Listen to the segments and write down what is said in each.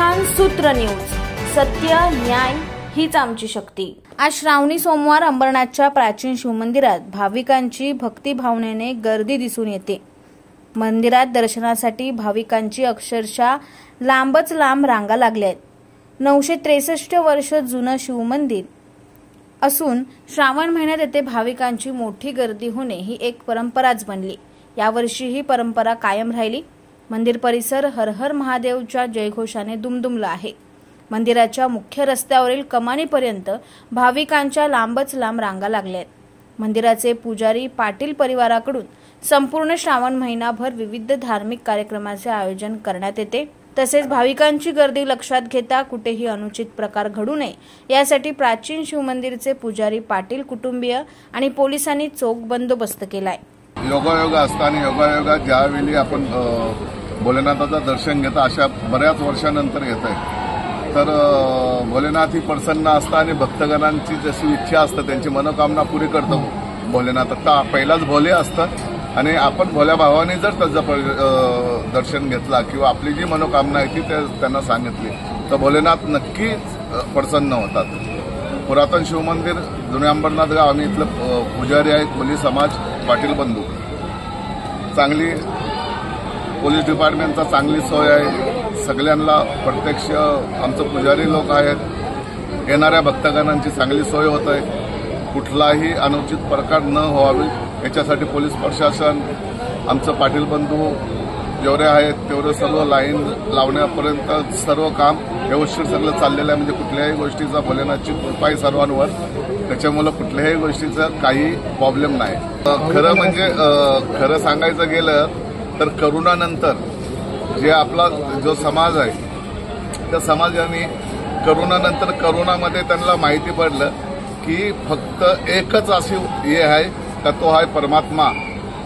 संविधान सूत्र न्यूज, सत्य न्याय हीच आमची शक्ती। आज श्रावणी सोमवार अंबरनाथच्या प्राचीन शिवमंदिरात भाविकांची भक्तिभावनेने गर्दी दिसून येते। मंदिरात दर्शनासाठी भाविकांची अक्षरशः लांबच लांब रांगा लागल्या आहेत। 963 वर्ष जुनं शिवमंदिर असून श्रावण महिन्यात येथे भाविकांची मोठी गर्दी होणे ही एक परंपराच बनली। यावर्षी ही परंपरा कायम राहिली। मंदिर परिसर हर हर महादेवच्या जयघोषाने दुमदुमला आहे। मंदिराच्या मुख्य रस्त्यावरील कमानीपर्यंत भाविकांच्या लांबच लांब रांगा लागल्या आहेत। मंदिराचे पुजारी पाटील परिवाराकडून संपूर्ण श्रावण महिनाभर विविध धार्मिक कार्यक्रमाचे आयोजन करण्यात येते। तसेच भाविकांची गर्दी लक्षात घेता कुठेही अनुचित प्रकार घडू नये यासाठी प्राचीन शिवमंदिरचे पुजारी पाटील कुटुंबीय आणि पोलिसांनी चोख बंदोबस्त केलाय। योगायोग असताना योगायोगात ज्यावेळी आपण भोलेनाथाचं दर्शन घेता अशा बऱ्याच वर्षानंतर घेत आहे, तर भोलेनाथ ही प्रसन्न असतं आणि भक्तगणांची जशी इच्छा असते त्यांची मनोकामना पुरी करतो भोलेनाथ। आता पहिलाच भोले असतं आणि आपण भोल्या भावाने जर त्याचं दर्शन घेतला किंवा आपली जी मनोकामना आहे ती त्यांना सांगितली तर भोलेनाथ नक्कीच प्रसन्न होतात। पुरातन शिवमंदिर जुने अंबरनाथ गाव, आम्ही इथलं पुजारी आहे, कोली समाज पाटील बंधू, चांगली पोलीस डिपार्टमेंटचा चांगली सोय आहे। सगळ्यांना प्रत्यक्ष आमचं पुजारी लोक आहेत, येणाऱ्या भक्तगणांची चांगली सोय होत आहे। कुठलाही अनुचित प्रकार न व्हावी याच्यासाठी पोलीस प्रशासन, आमचं पाटील बंधू जेवढे आहेत तेवढे सर्व लाईन लावण्यापर्यंत सर्व काम व्यवस्थित सगळं चाललेलं आहे। म्हणजे कुठल्याही गोष्टीचा भोलेनाथची कृपा आहे सर्वांवर, त्याच्यामुळे कुठल्याही गोष्टीचा काही प्रॉब्लेम नाही। खरं म्हणजे खरं सांगायचं गेलं तर करोनानंतर जे आपला जो समाज आहे त्या समाजाने करोनानंतर करोनामध्ये त्यांना माहिती पडलं की फक्त एकच अशी हे आहे का तो आहे परमात्मा।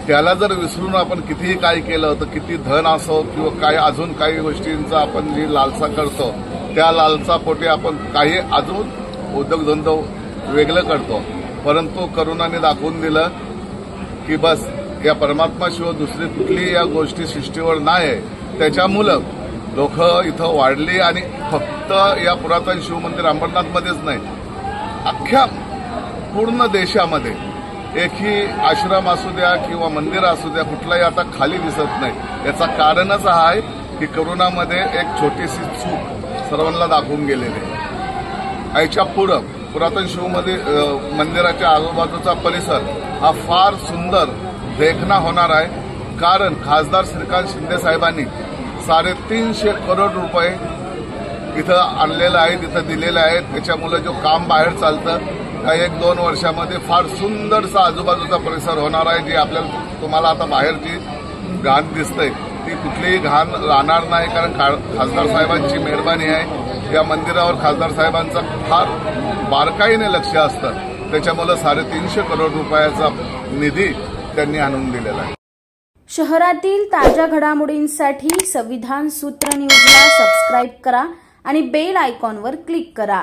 त्याला जर विसरून आपण कितीही काय केलं तर किती धन असो किंवा काय अजून काही गोष्टींचा आपण जी लालसा करतो त्या लालसापोटी आपण काही अजून उद्योगधंदो वेगळं करतो, परंतु करोनाने दाखवून दिलं की बस या परमात्माशिवाय दुसरी कुठलीही या गोष्टी सृष्टीवर नाही। त्याच्यामुळं लोक इथं वाढली आणि फक्त या पुरातन शिवमंदिर अंबरनाथमध्येच नाही, अख्ख्या पूर्ण देशामध्ये एकही आश्रम असू द्या किंवा मंदिर असू द्या कुठलाही आता खाली दिसत नाही। याचं कारणच आहे की करोनामध्ये एक छोटीशी चूक सर्वांना दाखवून गेलेली आहे। याच्या पुढं पुरातन मंदिराच्या आजूबाजूचा परिसर हा फार सुंदर देखना होणार आहे, कारण खासदार श्रीकांत शिंदे साहेबांनी 350 करोड रुपये इथं आणलेलं आहे, तिथं दिलेले आहेत। त्याच्यामुळे जो काम बाहेर चालतं त्या 1-2 वर्षामध्ये फार सुंदरसा आजूबाजूचा परिसर होणार आहे। जी आपल्याला तुम्हाला आता बाहेरची घाण दिसते ती कुठलीही घाण राहणार नाही, कारण खासदार साहेबांची मेहरबानी आहे। या मंदिरावर खासदार साहेबांचं फार बारकाईने लक्ष असतं, त्याच्यामुळे 350 करोड रुपयाचा निधी त्यांनी आणून दिलेला आहे। शहरातील ताज्या घडामोडींसाठी संविधान सूत्र न्यूजला सबस्क्राईब करा आणि बेल आयकॉनवर क्लिक करा।